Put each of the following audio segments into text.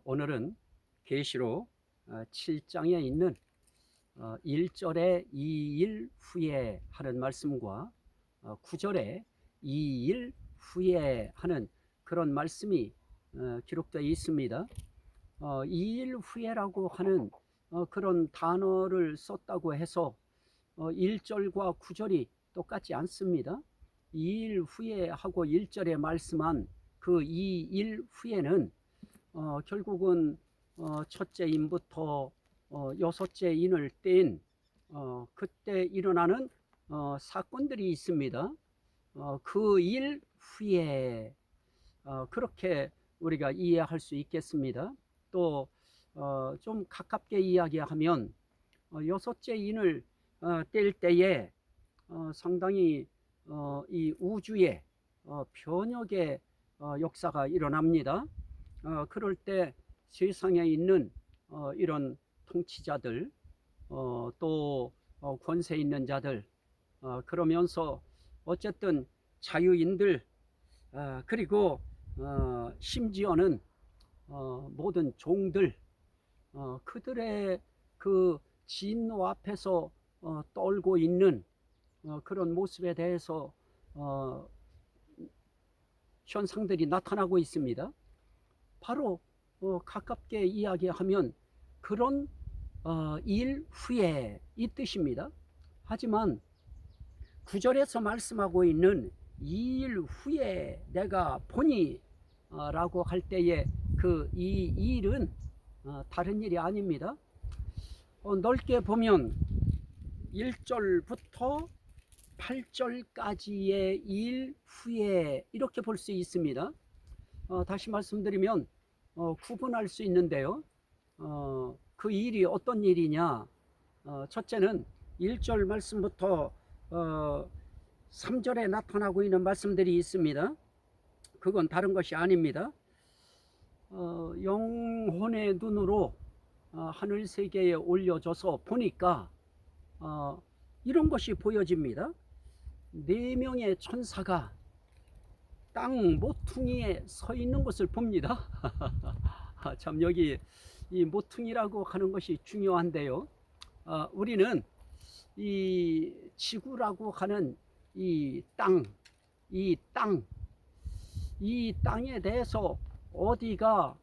오늘은 계시록 7장에 있는 1절에 2일 후에 하는 말씀과 9절에 2일 후에 하는 그런 말씀이 기록되어 있습니다. 2일 후에라고 하는 그런 단어를 썼다고 해서 1절과 9절이 똑같지 않습니다. 2일 후에 하고 1절에 말씀한 그 2일 후에는 결국은 첫째 인부터 여섯째 인을 뗀 그때 일어나는 사건들이 있습니다. 그 일 후에 그렇게 우리가 이해할 수 있겠습니다. 또 좀 가깝게 이야기하면 여섯째 인을 뗄 때에 상당히 이 우주의 변혁의 역사가 일어납니다. 그럴 때 세상에 있는 이런 통치자들 또 권세 있는 자들 그러면서 어쨌든 자유인들 그리고 심지어는 모든 종들 그들의 그 진노 앞에서 떨고 있는 그런 모습에 대해서 현상들이 나타나고 있습니다. 바로 가깝게 이야기하면 그런 일 후에 이 뜻입니다. 하지만 9절에서 말씀하고 있는 이 일 후에 내가 보니 라고 할 때에 그 이 일은 다른 일이 아닙니다. 넓게 보면 1절부터 8절까지의 일 후에 이렇게 볼 수 있습니다. 다시 말씀드리면 구분할 수 있는데요. 그 일이 어떤 일이냐. 첫째는 1절 말씀부터 3절에 나타나고 있는 말씀들이 있습니다. 그건 다른 것이 아닙니다. 영혼의 눈으로 하늘 세계에 올려져서 보니까 이런 것이 보여집니다. 4명의 천사가 땅 모퉁이에 서 있는 것을 봅니다. 참 여기 이 모퉁이라고 하는 것이 중요한데요. 우리는 이 지구라고 하는 이 땅에 대해서 어디가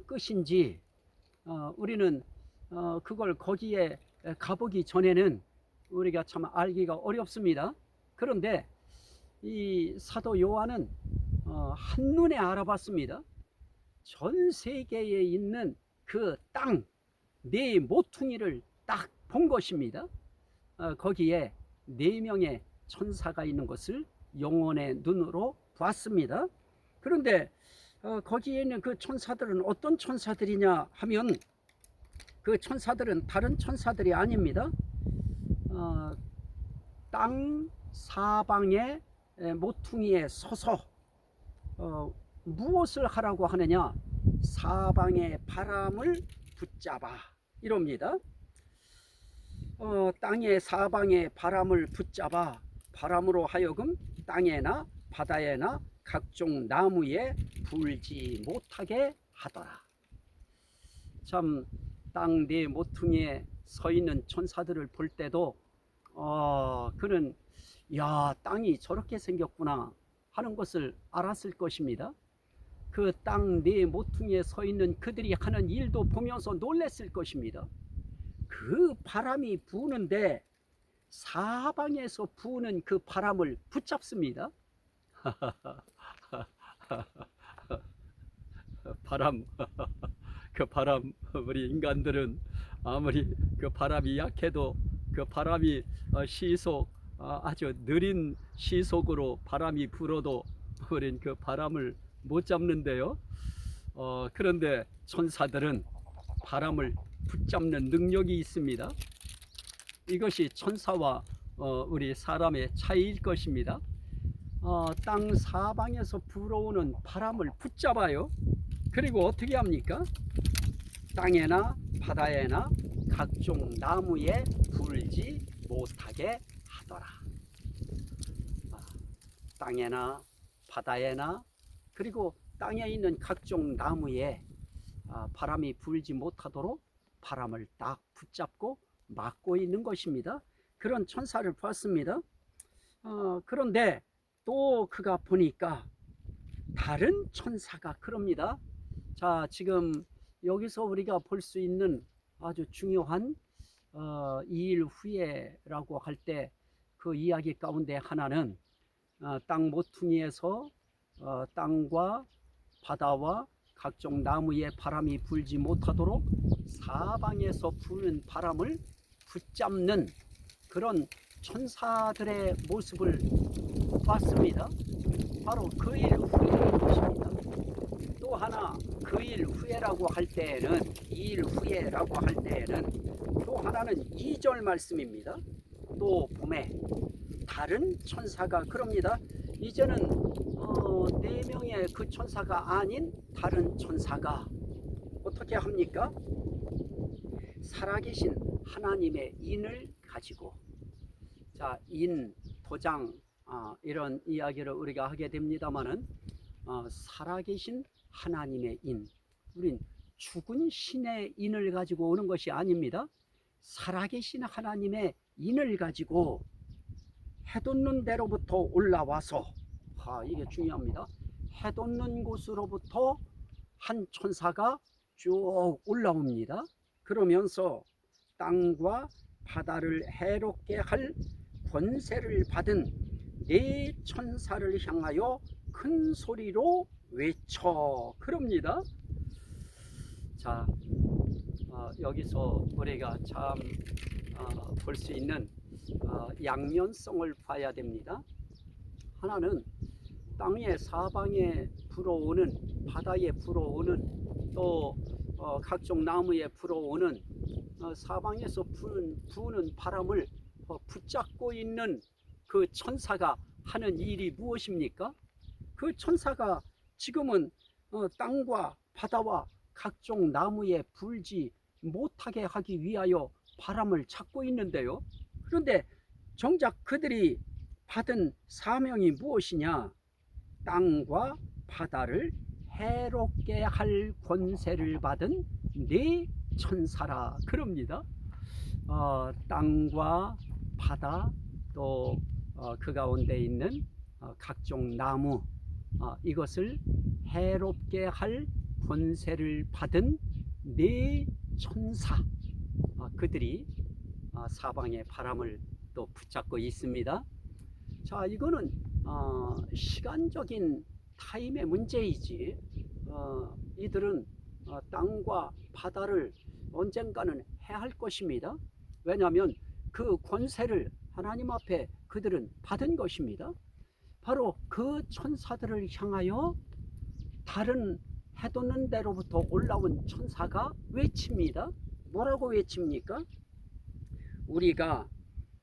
끝인지 우리는 그걸 거기에 가보기 전에는 우리가 참 알기가 어렵습니다. 그런데 이 사도 요한은 한눈에 알아봤습니다. 전 세계에 있는 그 땅, 네 모퉁이를 딱 본 것입니다. 거기에 4명의 천사가 있는 것을 영혼의 눈으로 보았습니다. 그런데 거기에 있는 그 천사들은 어떤 천사들이냐 하면 그 천사들은 다른 천사들이 아닙니다. 땅 사방의 모퉁이에 서서 무엇을 하라고 하느냐, 사방의 바람을 붙잡아 이럽니다. 땅의 사방의 바람을 붙잡아 바람으로 하여금 땅에나 바다에나 각종 나무에 불지 못하게 하더라. 참 땅 네 모퉁이에 서 있는 천사들을 볼 때도 그는 야, 땅이 저렇게 생겼구나 하는 것을 알았을 것입니다. 그 땅 네 모퉁이에 서 있는 그들이 하는 일도 보면서 놀랐을 것입니다. 그 바람이 부는데 사방에서 부는 그 바람을 붙잡습니다. 바람, 그 바람, 우리 인간들은 아무리 그 바람이 약해도 그 바람이 시속 아주 느린 시속으로 바람이 불어도 우린 그 바람을 못 잡는데요. 그런데 천사들은 바람을 붙잡는 능력이 있습니다. 이것이 천사와 우리 사람의 차이일 것입니다. 땅 사방에서 불어오는 바람을 붙잡아요. 그리고 어떻게 합니까? 땅에나 바다에나 각종 나무에 불지 못하게 하더라. 땅에나 바다에나 그리고 땅에 있는 각종 나무에 바람이 불지 못하도록 바람을 딱 붙잡고 막고 있는 것입니다. 그런 천사를 보았습니다. 그런데 또 그가 보니까 다른 천사가 그럽니다. 자, 지금 여기서 우리가 볼 수 있는 아주 중요한 2일 후에라고 할 때 그 이야기 가운데 하나는 땅 모퉁이에서 땅과 바다와 각종 나무에 바람이 불지 못하도록 사방에서 부는 바람을 붙잡는 그런 천사들의 모습을 봤습니다. 바로 그 일 후의 것입니다. 또 하나 그 일 후에라고 할 때에는 2일 후에라고 할 때에는 또 하나는 2절 말씀입니다. 또 봄에 다른 천사가 그럽니다. 이제는 4명의 그 천사가 아닌 다른 천사가 어떻게 합니까? 살아계신 하나님의 인을 가지고, 자, 인, 도장 이런 이야기를 우리가 하게 됩니다마는 살아계신 하나님의 인, 우린 죽은 신의 인을 가지고 오는 것이 아닙니다. 살아계신 하나님의 인을 가지고 해돋는 데로부터 올라와서, 이게 중요합니다. 해돋는 곳으로부터 한 천사가 쭉 올라옵니다. 그러면서 땅과 바다를 해롭게 할 권세를 받은 4천사를 향하여 큰 소리로 외쳐 그럽니다. 자, 여기서 우리가 참 볼 수 있는 양면성을 봐야 됩니다. 하나는 땅의 사방에 불어오는, 바다에 불어오는, 또 각종 나무에 불어오는 사방에서 부는 바람을 붙잡고 있는 그 천사가 하는 일이 무엇입니까? 그 천사가 지금은 땅과 바다와 각종 나무에 불지 못하게 하기 위하여 바람을 잡고 있는데요. 그런데 정작 그들이 받은 사명이 무엇이냐? 땅과 바다를 해롭게 할 권세를 받은 4천사라 그럽니다. 땅과 바다, 또 그 가운데 있는 각종 나무, 이것을 해롭게 할 권세를 받은 4천사, 그들이 사방의 바람을 또 붙잡고 있습니다. 자, 이거는 시간적인 타임의 문제이지, 이들은 땅과 바다를 언젠가는 해할 것입니다. 왜냐하면 그 권세를 하나님 앞에 그들은 받은 것입니다. 바로 그 천사들을 향하여 다른 해돋는 데로부터 올라온 천사가 외칩니다. 뭐라고 외칩니까? 우리가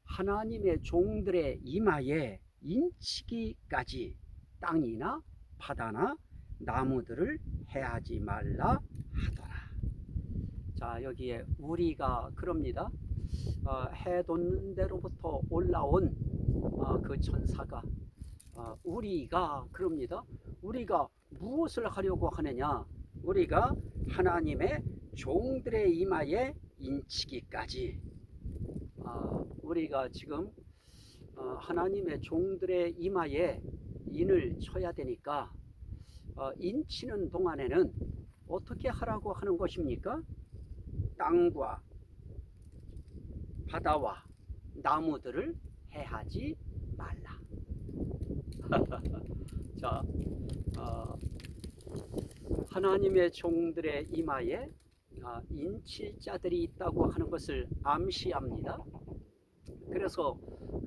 하나님의 종들의 이마에 인치기까지 땅이나 바다나 나무들을 해하지 말라 하더라. 자, 여기에 우리가 그럽니다. 해 돋는 데로부터 올라온 그 천사가 우리가 그럽니다. 우리가 무엇을 하려고 하느냐? 우리가 하나님의 종들의 이마에 인치기까지, 우리가 지금 하나님의 종들의 이마에 인을 쳐야 되니까 인치는 동안에는 어떻게 하라고 하는 것입니까? 땅과 바다와 나무들을 해하지 말라. 자, 하나님의 종들의 이마에 인칠 자들이 있다고 하는 것을 암시합니다. 그래서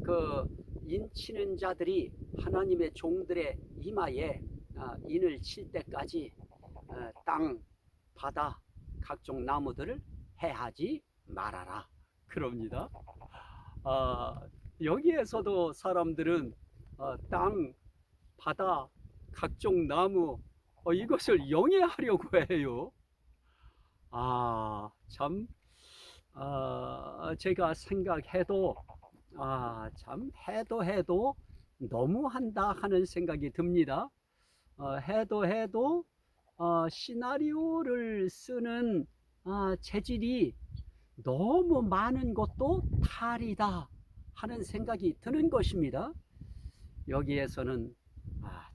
그 인치는 자들이 하나님의 종들의 이마에 인을 칠 때까지 땅, 바다, 각종 나무들을 해하지 말아라 그럽니다. 여기에서도 사람들은 땅, 바다, 각종 나무 이것을 영해하려고 해요. 참 제가 생각해도 참 해도 너무한다 하는 생각이 듭니다. 해도 시나리오를 쓰는 재질이 너무 많은 것도 탈이다 하는 생각이 드는 것입니다. 여기에서는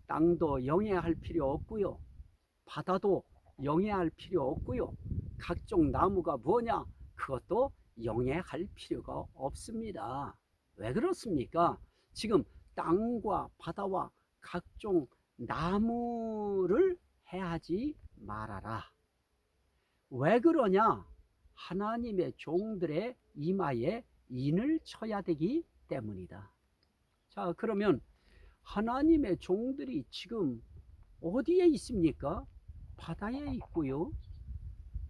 땅도 영해할 필요 없고요, 바다도 영해할 필요 없고요, 각종 나무가 뭐냐, 그것도 영해할 필요가 없습니다. 왜 그렇습니까? 지금 땅과 바다와 각종 나무를 해하지 말아라. 왜 그러냐? 하나님의 종들의 이마에 인을 쳐야 되기 때문이다. 자, 그러면 하나님의 종들이 지금 어디에 있습니까? 바다에 있고요,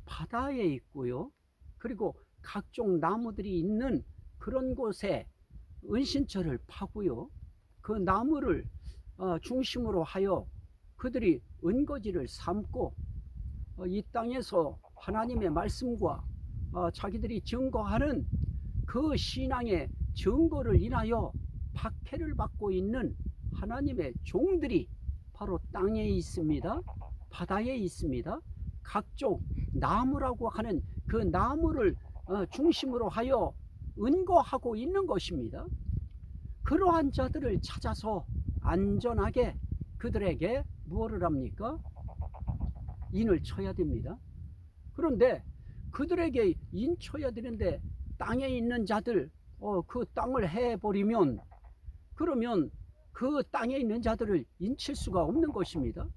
바다에 있고요, 그리고 각종 나무들이 있는 그런 곳에 은신처를 파고요, 그 나무를 중심으로 하여 그들이 은거지를 삼고 이 땅에서 하나님의 말씀과 자기들이 증거하는 그 신앙의 증거를 인하여 박해를 받고 있는 하나님의 종들이 바로 땅에 있습니다. 바다에 있습니다. 각종 나무라고 하는 그 나무를 중심으로 하여 은거하고 있는 것입니다. 그러한 자들을 찾아서 안전하게 그들에게 무엇을 합니까? 인을 쳐야 됩니다. 그런데 그들에게 인 쳐야 되는데 땅에 있는 자들 그 땅을 해버리면, 그러면 그 땅에 있는 자들을 인칠 수가 없는 것입니다.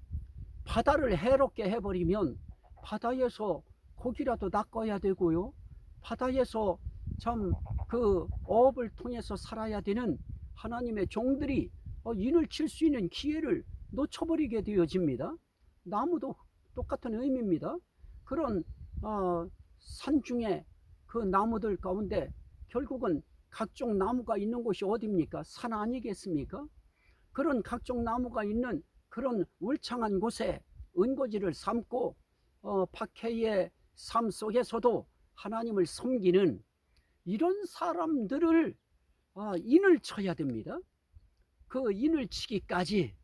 바다를 해롭게 해버리면 바다에서 고기라도 낚아야 되고요, 바다에서 참 그 어업을 통해서 살아야 되는 하나님의 종들이 인을 칠 수 있는 기회를 놓쳐버리게 되어집니다. 나무도 똑같은 의미입니다. 그런 산중에 그 나무들 가운데 결국은 각종 나무가 있는 곳이 어디입니까? 산 아니겠습니까? 그런 각종 나무가 있는 그런 울창한 곳에 은거지를 삼고 박해의 삶 속에서도 하나님을 섬기는 이런 사람들을 인을 쳐야 됩니다. 그 인을 치기까지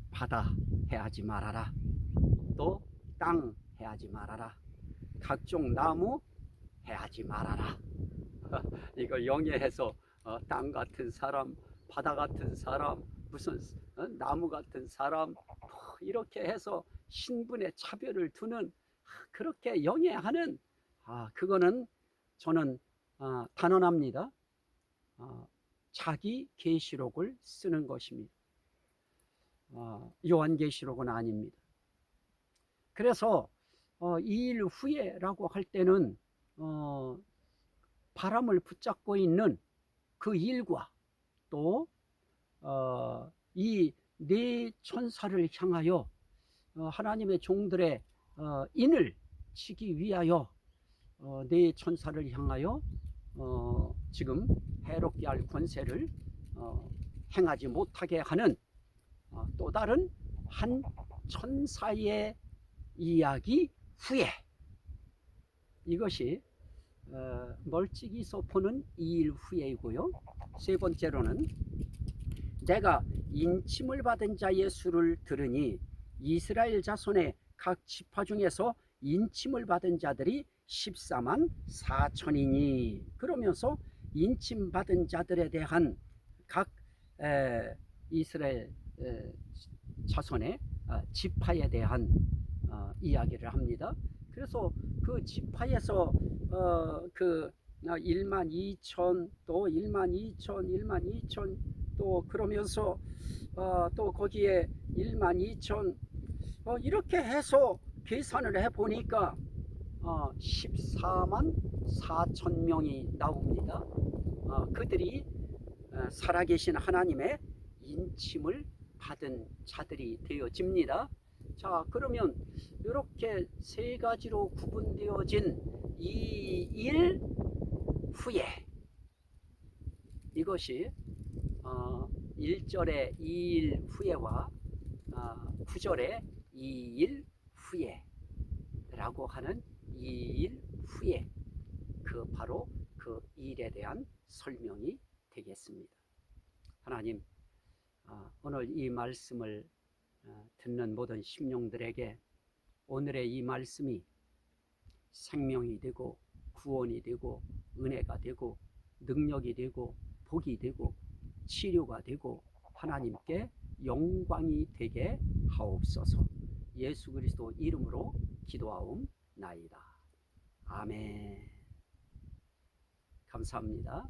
바다 해하지 말아라, 또 땅 해하지 말아라, 각종 나무 해하지 말아라. 이걸 영예해서 땅 같은 사람, 바다 같은 사람, 무슨 나무 같은 사람, 이렇게 해서 신분의 차별을 두는 그렇게 영예하는 그거는 저는 단언합니다. 자기 계시록을 쓰는 것입니다. 요한계시록은 아닙니다. 그래서 이 일 후에라고 할 때는 바람을 붙잡고 있는 그 일과 또 이 네 천사를 향하여 하나님의 종들의 인을 치기 위하여 네 천사를 향하여 지금 해롭게 할 권세를 행하지 못하게 하는 또 다른 한 천사의 이야기 후에, 이것이 멀찍이서 보는 이 일 후에이고요. 세 번째로는 내가 인침을 받은 자의 수를 들으니 이스라엘 자손의 각 지파 중에서 인침을 받은 자들이 14만 4천이니, 그러면서 인침 받은 자들에 대한 각 이스라엘 자손의 지파에 대한 이야기를 합니다. 그래서 그 지파에서 그 1만 2천, 또 1만 2천, 1만 2천, 또 그러면서 또 거기에 1만 2천, 이렇게 해서 계산을 해보니까 14만 4천 명이 나옵니다. 그들이 살아계신 하나님의 인침을 받은 자들이 되어집니다. 자, 그러면 이렇게 세 가지로 구분되어진 이 일 후에, 이것이 1절의 이 일 후에와 9절의 이 일 후에 라고 하는 이 일 후에, 그 바로 그 일에 대한 설명이 되겠습니다. 하나님, 오늘 이 말씀을 듣는 모든 심령들에게 오늘의 이 말씀이 생명이 되고 구원이 되고 은혜가 되고 능력이 되고 복이 되고 치료가 되고 하나님께 영광이 되게 하옵소서. 예수 그리스도 이름으로 기도하옵나이다. 아멘. 감사합니다.